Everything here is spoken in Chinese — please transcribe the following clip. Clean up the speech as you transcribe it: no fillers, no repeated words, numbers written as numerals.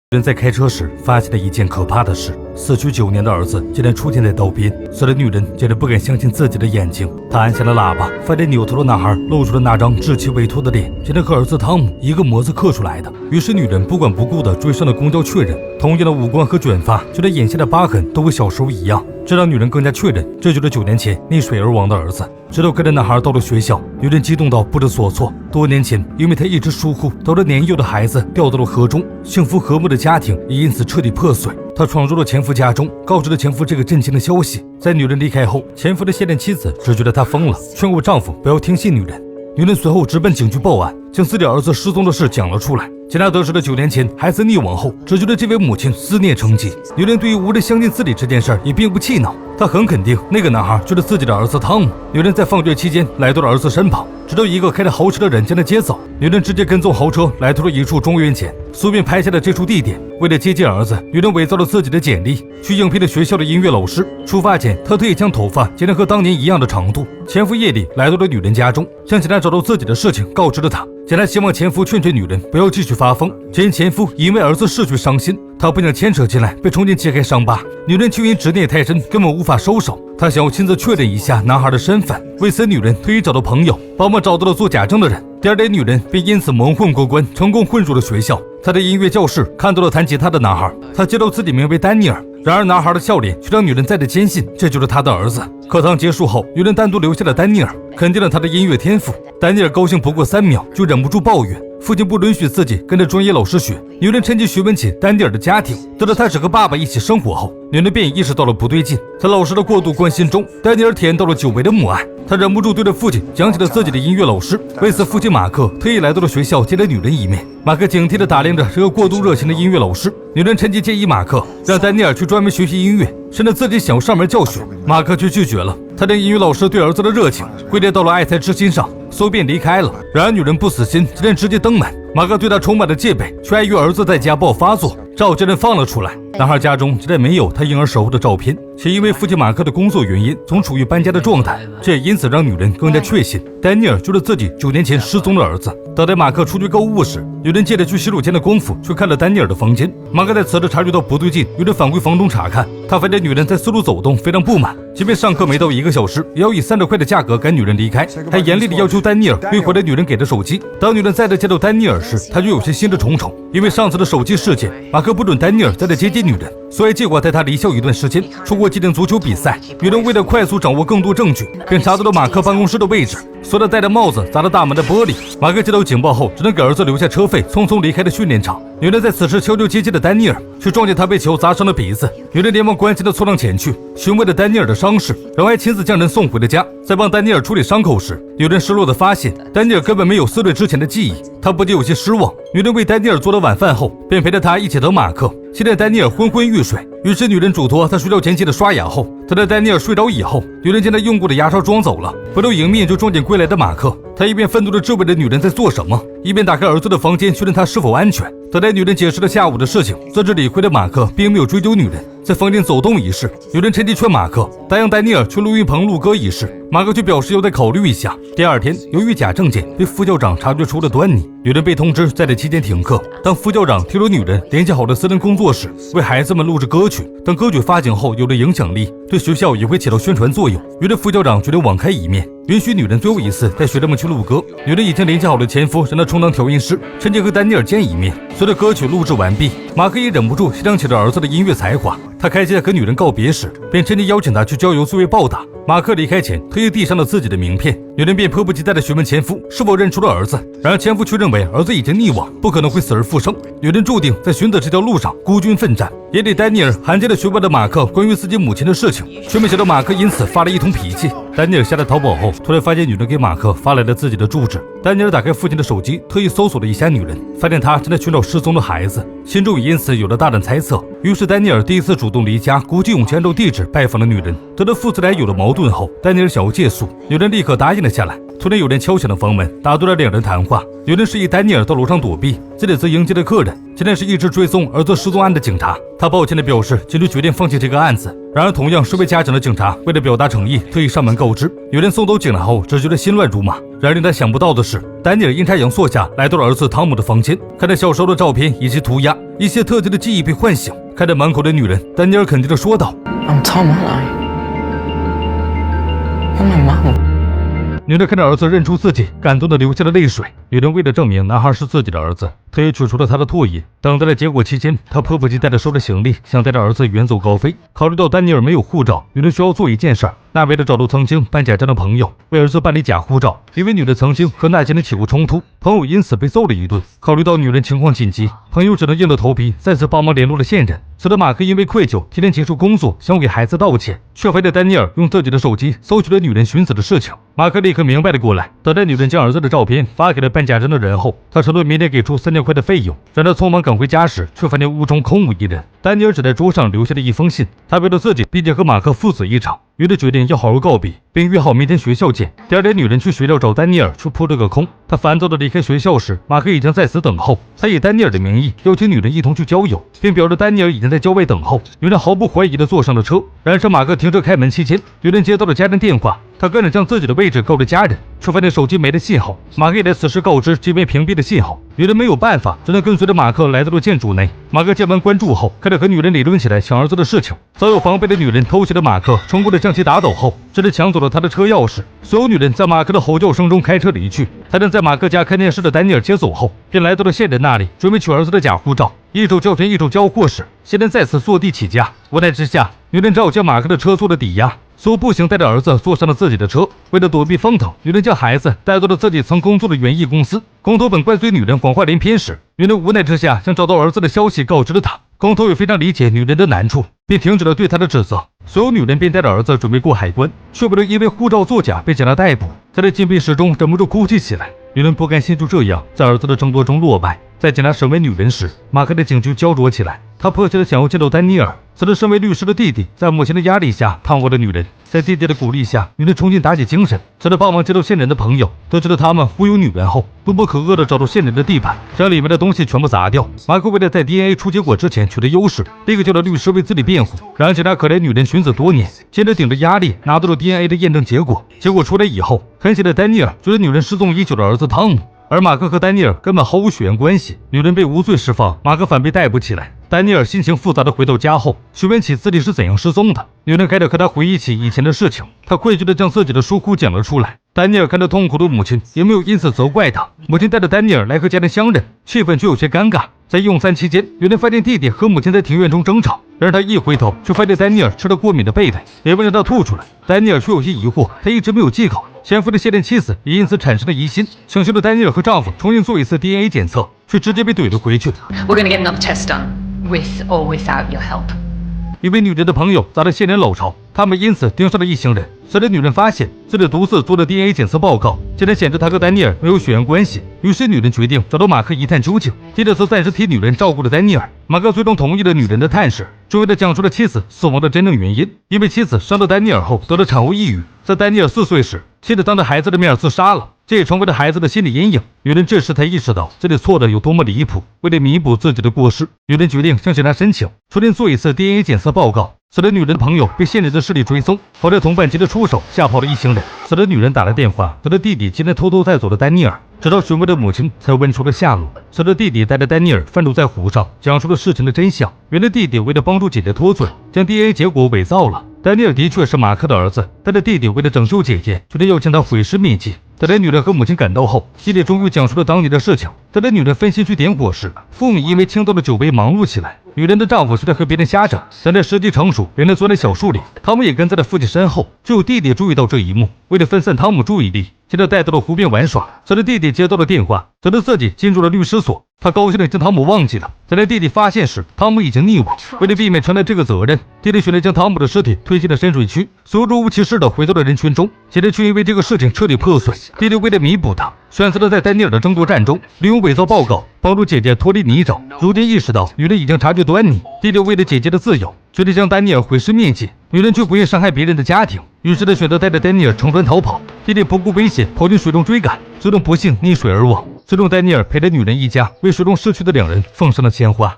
人在开车时发现了一件可怕的事，死去9年的儿子竟然出现在道边。死的女人简直不敢相信自己的眼睛，她按下了喇叭，发现扭头的男孩露出了那张稚气未脱的脸，竟然和儿子汤姆一个模子刻出来的。于是女人不管不顾地追上了公交确认，同样的五官和卷发，就连眼下的疤痕都和小时候一样，这让女人更加确认这就是9年前溺水而亡的儿子。直到跟着男孩到了学校，女人激动到不知所措。多年前，因为她一直疏忽，导致年幼的孩子掉到了河中，幸福和睦的家庭也因此彻底破碎。她闯入了前夫家中，告知了前夫这个震惊的消息。在女人离开后，前夫的现任妻子只觉得她疯了，劝过丈夫不要听信女人。女人随后直奔警局报案，将自己儿子失踪的事讲了出来。警察得知了9年前孩子溺亡后，只觉得这位母亲思念成疾。女人对于无人相信自己这件事也并不气恼，她很肯定那个男孩就是自己的儿子汤姆。女人在放学期间来到了儿子身旁，直到一个开着豪车的人将他接走。女人直接跟踪豪车来到了一处庄园前，苏便拍下了这处地点。为了接近儿子，女人伪造了自己的简历，去应聘了学校的音乐老师。出发前，她特意将头发剪得和当年一样的长度。前夫夜里来到了女人家中，向警察找到自己的事情告知了她。警察希望前夫劝女人不要继续发疯，只因前夫因为儿子逝去伤心，他不想牵扯进来被重新揭开伤疤。女人却因执念太深，根本无法收手。她想要亲自确认一下男孩的身份，为此女人特意找到朋友帮忙找到了做假证的人。第二天，女人便因此蒙混过关，成功混入了学校。她在音乐教室看到了弹吉他的男孩，她知道自己名为丹尼尔。然而男孩的笑脸却让女人再次坚信这就是他的儿子。课堂结束后，女人单独留下了丹尼尔，肯定了他的音乐天赋。丹尼尔高兴不过3秒，就忍不住抱怨父亲不允许自己跟着专业老师学。女人趁机询问起丹尼尔的家庭，得知他只和爸爸一起生活后，女人便意识到了不对劲。在老师的过度关心中，丹尼尔体验到了久违的母爱，他忍不住对着父亲讲起了自己的音乐老师。为此，父亲马克特意来到了学校见了女人一面。马克警惕地打量着这个过度热情的音乐老师。女人趁机建议马克让丹尼尔去专门学习音乐，甚至自己想要上门教学。马克却拒绝了，他将音乐老师对儿子的热情归结到了爱才之心上，所以便离开了。然而女人不死心，竟然直接登门。马克对他充满了戒备，却碍于儿子在家暴发作，只好将人放了出来。男孩家中竟然没有他婴儿时候的照片，且因为父亲马克的工作原因，总处于搬家的状态，这也因此让女人更加确信丹尼尔就是自己9年前失踪的儿子。等待马克出去购物时，女人借着去洗手间的功夫去看了丹尼尔的房间。马克在此时察觉到不对劲，女人返回房中查看，他发现女人在四处走动，非常不满，即便上课没到1个小时，也要以30块的价格赶女人离开，还严厉地要求丹尼尔归还了女人给的手机。当女人再次见到丹尼尔时，她就有些心事重重，因为上次的手机事件，马克不准丹尼尔再接近女人，所以计划带她离校一段时间，出国纪念足球比赛。女人为了快速掌握更多证据，便查到了马克办公室的位置，所以戴着帽子砸了大门的玻璃。马克接到警报后，只能给儿子留下车费，匆匆离开了训练场。女人在此时悄悄接近了丹尼尔，却撞见他被球砸伤了鼻子。女人连忙关心地凑上前去，询问了丹尼尔的伤势，然后还亲自将人送回了家。在帮丹尼尔处理伤口时，女人失落地发现丹尼尔根本没有4岁之前的记忆，她不仅有些失望。女人为丹尼尔做了晚饭后，便陪着他一起等马克。现在丹尼尔昏昏欲睡，于是女人嘱托他睡觉前记得刷牙后，等到丹尼尔睡着以后，女人将他用过的牙刷装走了。不留迎面就撞见归来的马克，他一边愤怒地质问着女人在做什么，一边打开儿子的房间确认他是否安全。等待女人解释了下午的事情，自知理亏的马克并没有追究女人，在房间走动一事，女人趁机劝马克答应丹尼尔去录音棚录歌一事，马克却表示要再考虑一下。第二天，由于假证件被副校长察觉出了端倪，女人被通知在这期间停课。当副校长听说女人联系好的私人工作室为孩子们录制歌曲，等歌曲发行后有了影响力，对学校也会起到宣传作用，于是副校长决定网开一面，允许女人最后一次带学生们去录歌。女人已经联系好了前夫，让他充当调音师，趁机和丹尼尔见一面。随着歌曲录制完毕，马克也忍不住欣赏起了儿子的音乐才华。他开心地和女人告别时，便趁机邀请她去郊游作为报答。马克离开前特意递上了自己的名片，女人便迫不及待地询问前夫是否认出了儿子。然而前夫却认为儿子已经溺亡，不可能会死而复生。女人注定在寻子这条路上孤军奋战。眼里丹尼尔罕见地询问了马克关于自己母亲的事情，却没想到马克因此发了一通脾气。丹尼尔下了淘宝后，突然发现女人给马克发来了自己的住址。丹尼尔打开父亲的手机，特意搜索了一下女人，发现她正在寻找失踪的孩子，心中也因此有了大胆猜测。于是丹尼尔第一次主动离家，鼓起勇气按照地址拜访了女人。得知父子俩有了矛盾后，丹尼尔想要借宿，女人立刻答应了下来。突然有人敲响了房门，打断了两人谈话。有人示意丹尼尔到楼上躲避，这里则迎接的客人竟然是一直追踪儿子失踪案的警察。他抱歉地表示，警局决定放弃这个案子。然而，同样身为家长的警察为了表达诚意，特意上门告知。有人送走警察后，只觉得心乱如麻。然而令他想不到的是，丹尼尔阴差阳错下来到了儿子汤姆的房间，看着小时候的照片以及涂鸦，一些特定的记忆被唤醒。看着满口的女人，丹尼尔肯定地说道 I'm Tom, aren't I? I'm my mum. 女人看着儿子认出自己，感动地流下了泪水。女人为了证明男孩是自己的儿子，特意取出了他的唾液。等待的结果期间，她迫不及待地收着行李，想带着儿子远走高飞。考虑到丹尼尔没有护照，女人需要做一件事，那为了找到曾经办假证的朋友，为儿子办理假护照。因为女人曾经和那些人起过冲突，朋友因此被揍了一顿。考虑到女人情况紧急，朋友只能硬着头皮再次帮忙联络了线人。此时马克因为愧疚，提前结束工作，想给孩子道歉，却发现丹尼尔用自己的手机搜取了女人寻死的事情。马克立刻明白了过来，等待女人将儿子的照片发给了办假证的人后，他承诺明天给出3000块的费用。让他匆忙赶回家时，却发现屋中空无一人。丹尼尔只在桌上留下了一封信，他为了自己毕竟和马克父子一场，于是决定要好好告别，并约好明天学校见。第二天，女人去学校找丹尼尔，却扑了个空。他烦躁地离开学校时，马克已经在此等候。他以丹尼尔的名义邀请女人一同去郊游，并表示丹尼尔已经在郊外等候。女人毫不怀疑地坐上了车。然而马克停车开门期间，女人接到了家人电话，他赶紧将自己的位置告知家人，却发现手机没了信号。马克也在此时告知即被屏蔽了信号。女人没有办法，只能跟随着马克来到了建筑内。马克见完关注后，开始和女人理论起来抢儿子的事情。早有防备的女人偷袭了马克，成功的将其打倒后，甚至抢走了他的车钥匙。所有女人在马克的吼叫声中开车离去。才能在马克家看电视的丹尼尔接走后，便来到了线人那里，准备取儿子的假护照。一手交钱一手交货时，线人再次坐地起价。无奈之下，女人只好将马克的车做了抵押。所步行带着儿子坐上了自己的车。为了躲避风头，女人将孩子带到了自己曾工作的园艺公司。工头本怪罪女人谎话连篇时，女人无奈之下将找到儿子的消息告知了他。工头也非常理解女人的难处，便停止了对她的指责。所有女人便带着儿子准备过海关，却不能因为护照作假被警察逮捕。在禁闭室中忍不住哭泣起来。女人不甘心就这样在儿子的争夺中落败。在警察审问女人时，马克的警局焦灼起来。他迫切地想要见到丹尼尔。此时身为律师的弟弟在母亲的压力下盼望着女人。在弟弟的鼓励下，女人重新打起精神。此时帮忙接到线人的朋友得知了他们忽悠女人后，怒不可遏地找到线人的地盘，将里面的东西全部砸掉。马克为了在 DNA 出结果之前取得优势，立刻叫了律师为自己辩护。然而警察可怜女人寻死多年，接着顶着压力拿到了 DNA 的验证结果。结果出来以后，很显然丹尼尔就是女人失踪已久的儿子汤姆。而马克和丹尼尔根本毫无血缘关系。女人被无罪释放，马克反被逮捕起来。丹尼尔心情复杂地回到家后，询问起自己是怎样失踪的。女人开始和他回忆起以前的事情，他愧疚地将自己的疏忽讲了出来。丹尼尔看着痛苦的母亲，也没有因此责怪他。母亲带着丹尼尔来和家人相认，气氛却有些尴尬。在用餐期间，女人发现弟弟和母亲在庭院中争吵，然而他一回头，却发现丹尼尔吃了过敏的贝类，也不让他吐出来。丹尼尔却有些疑惑，他一直没有忌口。前夫的现任妻子也因此产生了疑心，请求了丹尼尔和丈夫重新做一次 DNA 检测，却直接被怼了回去。We're going to get another test done, with or without your help. 一位女人的朋友砸了线人老巢，他们因此盯上了一行人。随着女人发现自己独自做的 DNA 检测报告，竟然显示她和丹尼尔没有血缘关系，于是女人决定找到马克一探究竟。接着则暂时替女人照顾了丹尼尔。马克最终同意了女人的探视，终于地讲出了妻子死亡的真正原因。因为妻子伤了丹尼尔后得了产后抑郁，在丹尼尔4岁时，妻子当着孩子的面自杀了，这也成为了孩子的心理阴影。女人这时才意识到自己错的有多么离谱。为了弥补自己的过失，女人决定向警察申请重新做一次 DNA 检测报告。此时女人的朋友被线人的势力追踪，好在同伴急着出手吓跑了一行人。此时女人打了电话，得知弟弟竟然偷偷带走了丹尼尔，直到询问了母亲才问出了下落。此时弟弟带着丹尼尔翻肚在湖上，讲述了事情的真相。原来弟弟为了帮助姐姐脱罪，将 DNA 结果伪造了。丹尼尔的确是马克的儿子，但是弟弟为了拯救姐姐，决定要将他毁尸灭迹。等待女人和母亲赶到后，弟弟终于讲述了当年的事情。等待女人分心去点火时，父母因为倾倒的酒杯忙碌起来。女人的丈夫却在和别人瞎整。等待时机成熟，两人钻在小树里，汤姆也跟在了父亲身后。只有弟弟注意到这一幕，为了分散汤姆注意力，接着带到了湖边玩耍。随着弟弟接到了电话，得知自己进入了律师所，他高兴地将汤姆忘记了。等待弟弟发现时，汤姆已经溺亡。为了避免承担这个责任，弟弟选择将汤姆的尸体推进了深水区，所有若无其事地回到了人群中。姐姐却因为这个事情彻底破碎。弟弟为了弥补他，选择了在丹尼尔的争夺战中利用伪造报告帮助姐姐脱离泥沼。如今意识到女人已经察觉端倪，弟弟为了姐姐的自由，决定将丹尼尔毁尸灭迹。女人却不愿伤害别人的家庭，于是她选择带着丹尼尔乘船逃跑。弟弟不顾危险跑进水中追赶，最终不幸溺水而亡。最终丹尼尔陪着女人一家为水中逝去的2人奉上了鲜花。